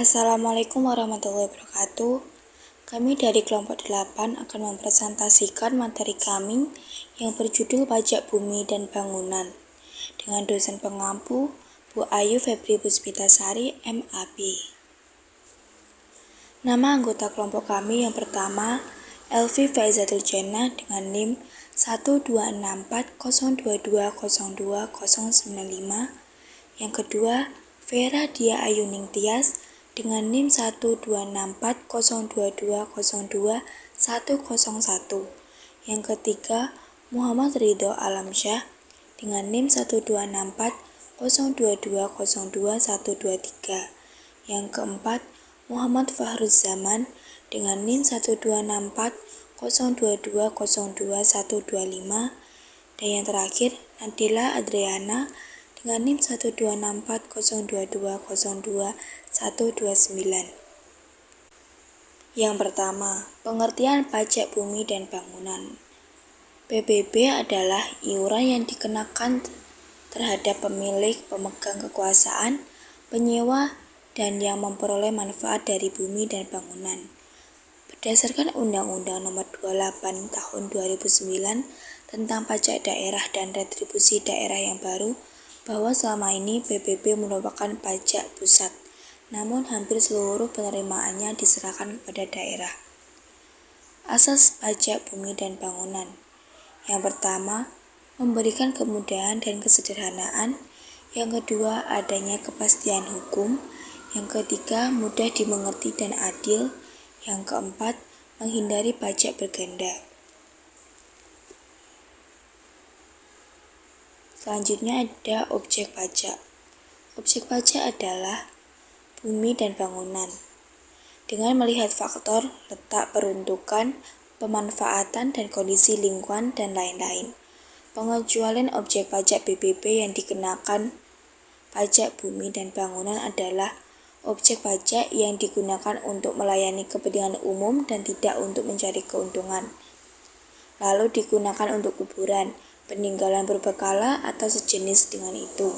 Assalamualaikum warahmatullahi wabarakatuh. Kami dari kelompok 8 akan mempresentasikan materi kami yang berjudul Pajak Bumi dan Bangunan dengan dosen pengampu Bu Ayu Febri Puspitasari, MAB. Nama anggota kelompok kami yang pertama Elvi Faizatul Jannah dengan NIM 12640220295. Yang kedua Vera Dia Ayuning Tias dengan NIM 1264022020101. Yang ketiga Muhammad Ridho Alamsyah dengan NIM 1264022020123. Yang keempat Muhammad Fahruz Zaman dengan NIM 1264022020125. Dan yang terakhir Nadila Adriana dengan NIM 1244022020129. Yang pertama, pengertian pajak bumi dan bangunan. PBB adalah iuran yang dikenakan terhadap pemilik, pemegang kekuasaan, penyewa, dan yang memperoleh manfaat dari bumi dan bangunan. Berdasarkan Undang-Undang Nomor 28 Tahun 2009 tentang pajak daerah dan retribusi daerah yang baru, bahwa selama ini PBB merupakan pajak pusat, namun hampir seluruh penerimaannya diserahkan kepada daerah. Asas pajak bumi dan bangunan. Yang pertama, memberikan kemudahan dan kesederhanaan. Yang kedua, adanya kepastian hukum. Yang ketiga, mudah dimengerti dan adil. Yang keempat, menghindari pajak berganda. Selanjutnya ada objek pajak. Objek pajak adalah bumi dan bangunan. Dengan melihat faktor, letak, peruntukan, pemanfaatan, dan kondisi lingkungan, dan lain-lain. Pengecualian objek pajak PBB yang dikenakan pajak bumi dan bangunan adalah objek pajak yang digunakan untuk melayani kepentingan umum dan tidak untuk mencari keuntungan. Lalu digunakan untuk kuburan, peninggalan berbekala atau sejenis dengan itu.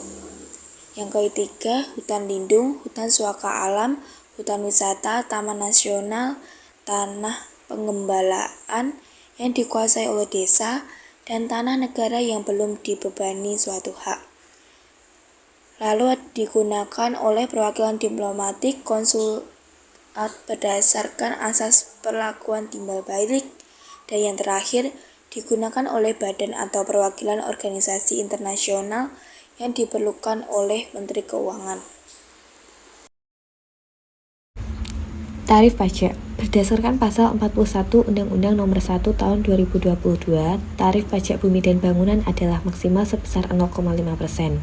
Yang ketiga, hutan lindung, hutan suaka alam, hutan wisata, taman nasional, tanah pengembalaan yang dikuasai oleh desa, dan tanah negara yang belum dibebani suatu hak. Lalu digunakan oleh perwakilan diplomatik, konsulat berdasarkan asas perlakuan timbal balik, dan yang terakhir digunakan oleh badan atau perwakilan organisasi internasional yang diperlukan oleh Menteri Keuangan. Tarif pajak. Berdasarkan pasal 41 Undang-Undang Nomor 1 Tahun 2022, tarif pajak bumi dan bangunan adalah maksimal sebesar 0,5%.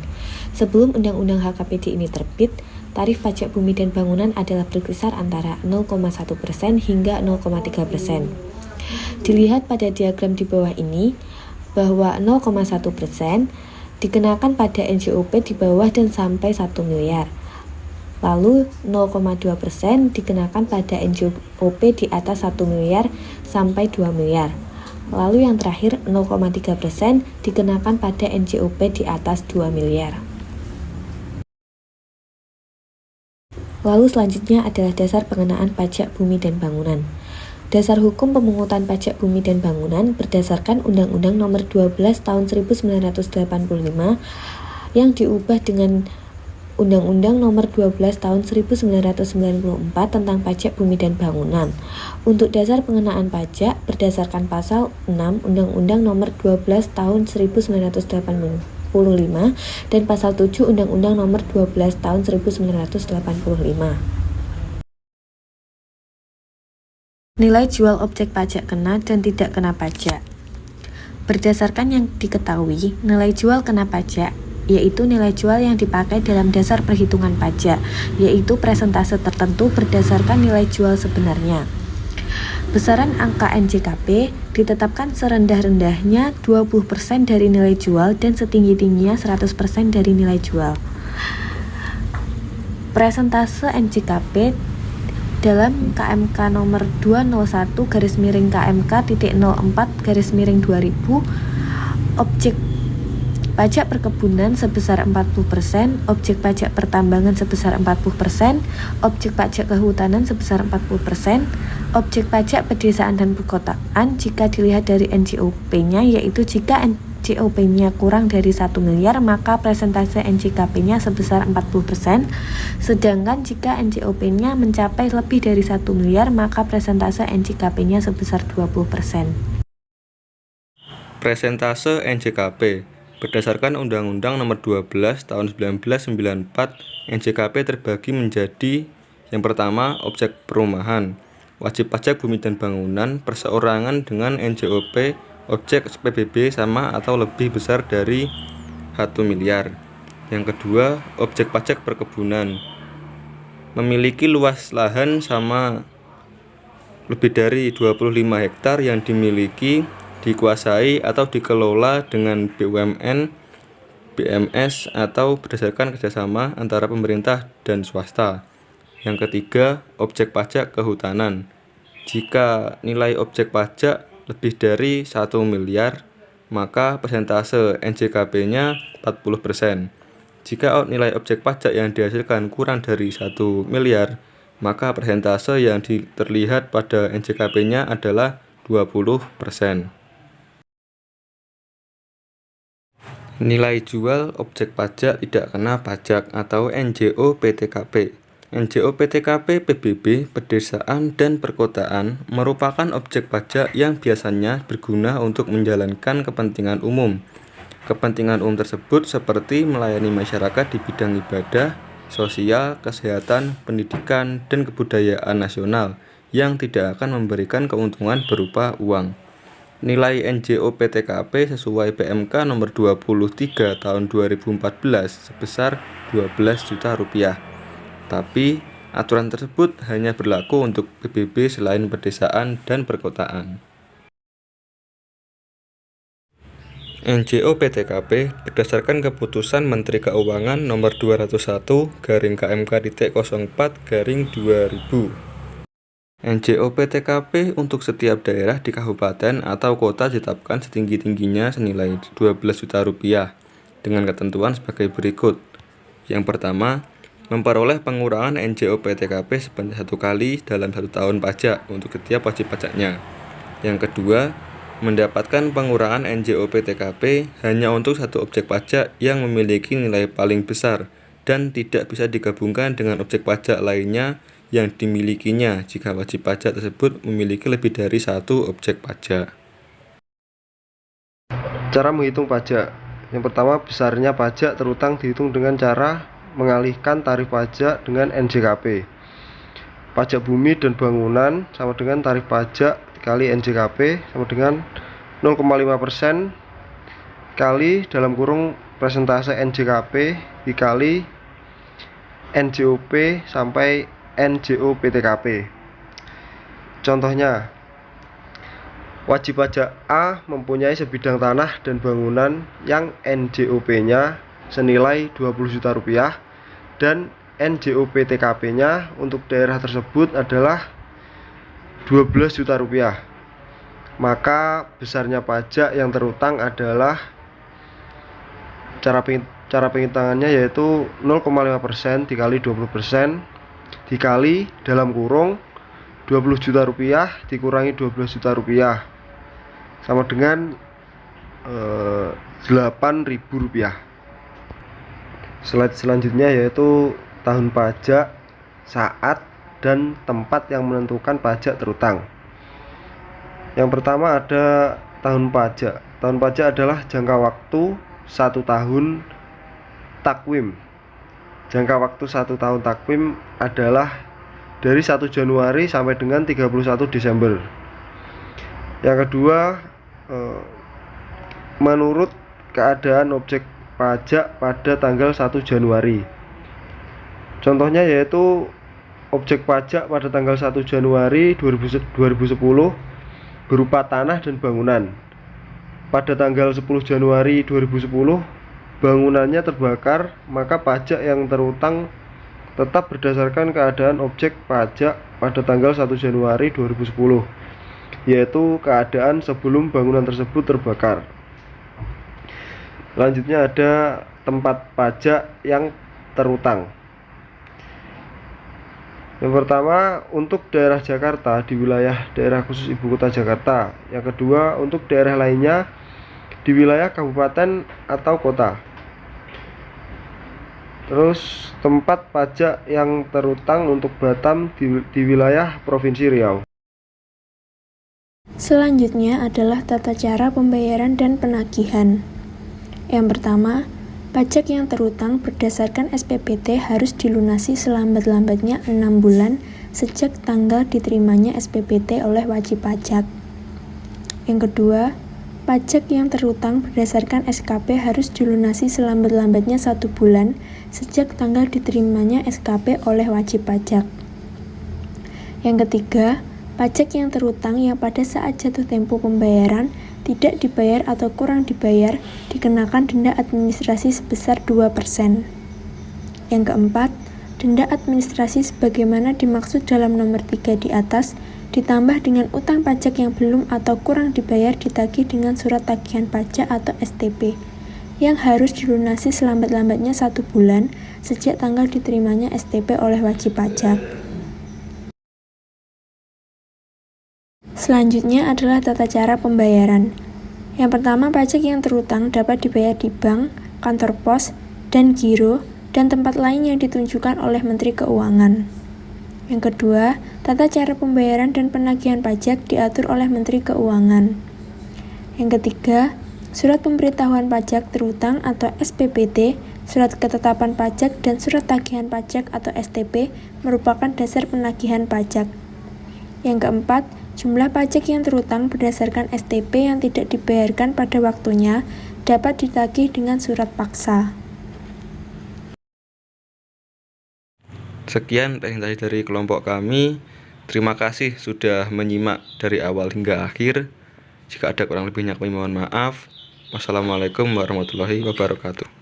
Sebelum Undang-Undang HKPD ini terbit, tarif pajak bumi dan bangunan adalah berkisar antara 0,1% hingga 0,3%. Dilihat pada diagram di bawah ini, bahwa 0,1% dikenakan pada NJOP di bawah dan sampai 1 miliar. Lalu 0,2% dikenakan pada NJOP di atas 1 miliar sampai 2 miliar. Lalu yang terakhir 0,3% dikenakan pada NJOP di atas 2 miliar. Lalu selanjutnya adalah dasar pengenaan pajak bumi dan bangunan. Dasar hukum pemungutan pajak bumi dan bangunan berdasarkan Undang-Undang Nomor 12 Tahun 1985 yang diubah dengan Undang-Undang Nomor 12 Tahun 1994 tentang pajak bumi dan bangunan. Untuk dasar pengenaan pajak berdasarkan pasal 6 Undang-Undang Nomor 12 Tahun 1985 dan pasal 7 Undang-Undang Nomor 12 Tahun 1985. Nilai jual objek pajak kena dan tidak kena pajak. Berdasarkan yang diketahui, nilai jual kena pajak yaitu nilai jual yang dipakai dalam dasar perhitungan pajak, yaitu presentase tertentu berdasarkan nilai jual sebenarnya. Besaran angka NJKP ditetapkan serendah-rendahnya 20% dari nilai jual dan setinggi-tingginya 100% dari nilai jual. Presentase NJKP dalam KMK nomor 201/KMK.04/2000 objek pajak perkebunan sebesar 40%, objek pajak pertambangan sebesar 40%, objek pajak kehutanan sebesar 40%, objek pajak pedesaan dan perkotaan jika dilihat dari NJOP-nya, yaitu jika NJOP-nya kurang dari 1 miliar maka persentase NJKP-nya sebesar 40%, sedangkan jika NJOP-nya mencapai lebih dari 1 miliar maka persentase NJKP-nya sebesar 20%. Presentase NJKP. Berdasarkan Undang-Undang Nomor 12 Tahun 1994, NJKP terbagi menjadi: yang pertama, objek perumahan, wajib pajak bumi dan bangunan perseorangan dengan NJOP objek PBB sama atau lebih besar dari 1 miliar. Yang kedua, objek pajak perkebunan, memiliki luas lahan sama lebih dari 25 hektar yang dimiliki, dikuasai atau dikelola dengan BUMN, BMS atau berdasarkan kerjasama antara pemerintah dan swasta. Yang ketiga, objek pajak kehutanan. Jika nilai objek pajak lebih dari 1 miliar, maka persentase NJKP-nya 40%. Jika nilai objek pajak yang dihasilkan kurang dari 1 miliar, maka persentase yang terlihat pada NJKP-nya adalah 20%. Nilai jual objek pajak tidak kena pajak atau NJOPTKP. NJOPTKP PBB, pedesaan dan perkotaan merupakan objek pajak yang biasanya berguna untuk menjalankan kepentingan umum. Kepentingan umum tersebut seperti melayani masyarakat di bidang ibadah, sosial, kesehatan, pendidikan, dan kebudayaan nasional yang tidak akan memberikan keuntungan berupa uang. Nilai NJOPTKP sesuai PMK nomor 23 tahun 2014 sebesar 12 juta rupiah. Tapi, aturan tersebut hanya berlaku untuk PBB selain pedesaan dan perkotaan. NJOPTKP berdasarkan keputusan Menteri Keuangan nomor 201/KMK-04/2000. NJOPTKP untuk setiap daerah di kabupaten atau kota ditetapkan setinggi-tingginya senilai 12 juta rupiah dengan ketentuan sebagai berikut. Yang pertama, memperoleh pengurangan NJOPTKP sebanyak 1 kali dalam 1 tahun pajak untuk setiap wajib pajaknya. Yang kedua, mendapatkan pengurangan NJOPTKP hanya untuk satu objek pajak yang memiliki nilai paling besar dan tidak bisa digabungkan dengan objek pajak lainnya yang dimilikinya jika wajib pajak tersebut memiliki lebih dari 1 objek pajak. Cara menghitung pajak. Yang pertama, besarnya pajak terutang dihitung dengan cara mengalihkan tarif pajak dengan NJKP. Pajak bumi dan bangunan sama dengan tarif pajak dikali NJKP sama dengan 0,5% kali dalam kurung persentase NJKP dikali NJOP sampai NJOPTKP. Contohnya, wajib pajak A mempunyai sebidang tanah dan bangunan yang NJOP-nya senilai 20 juta rupiah dan NJOPTKP-nya untuk daerah tersebut adalah 12 juta rupiah. Maka besarnya pajak yang terutang adalah cara penghitungannya yaitu 0,5% dikali 20% dikali dalam kurung 20 juta rupiah dikurangi 12 juta rupiah sama dengan 8.000 rupiah. Slide selanjutnya yaitu tahun pajak, saat, dan tempat yang menentukan pajak terutang. Yang pertama ada tahun pajak. Tahun pajak adalah jangka waktu 1 tahun takwim. Jangka waktu 1 tahun takwim adalah dari 1 Januari sampai dengan 31 Desember. Yang kedua, menurut keadaan objek pajak pada tanggal 1 Januari. Contohnya yaitu objek pajak pada tanggal 1 Januari 2010 berupa tanah dan bangunan. Pada tanggal 10 Januari 2010 bangunannya terbakar, maka pajak yang terutang tetap berdasarkan keadaan objek pajak pada tanggal 1 Januari 2010, yaitu keadaan sebelum bangunan tersebut terbakar. Selanjutnya ada tempat pajak yang terutang. Yang pertama untuk daerah Jakarta di wilayah daerah khusus ibu kota Jakarta. Yang kedua untuk daerah lainnya di wilayah kabupaten atau kota. Terus tempat pajak yang terutang untuk Batam di wilayah Provinsi Riau. Selanjutnya adalah tata cara pembayaran dan penagihan. Yang pertama, pajak yang terutang berdasarkan SPPT harus dilunasi selambat-lambatnya 6 bulan sejak tanggal diterimanya SPPT oleh wajib pajak. Yang kedua, pajak yang terutang berdasarkan SKP harus dilunasi selambat-lambatnya 1 bulan sejak tanggal diterimanya SKP oleh wajib pajak. Yang ketiga, pajak yang terutang yang pada saat jatuh tempo pembayaran tidak dibayar atau kurang dibayar dikenakan denda administrasi sebesar 2%. Yang keempat, denda administrasi sebagaimana dimaksud dalam nomor 3 di atas ditambah dengan utang pajak yang belum atau kurang dibayar ditagih dengan surat tagihan pajak atau STP yang harus dilunasi selambat-lambatnya 1 bulan sejak tanggal diterimanya STP oleh wajib pajak. Selanjutnya adalah tata cara pembayaran. Yang pertama, pajak yang terutang dapat dibayar di bank, kantor pos, dan giro, dan tempat lain yang ditunjukkan oleh Menteri Keuangan. Yang kedua, tata cara pembayaran dan penagihan pajak diatur oleh Menteri Keuangan. Yang ketiga, surat pemberitahuan pajak terutang atau SPPT, surat ketetapan pajak, dan surat tagihan pajak atau STP merupakan dasar penagihan pajak. Yang keempat, jumlah pajak yang terutang berdasarkan STP yang tidak dibayarkan pada waktunya dapat ditagih dengan surat paksa. Sekian presentasi dari kelompok kami. Terima kasih sudah menyimak dari awal hingga akhir. Jika ada kurang lebihnya kami mohon maaf. Wassalamualaikum warahmatullahi wabarakatuh.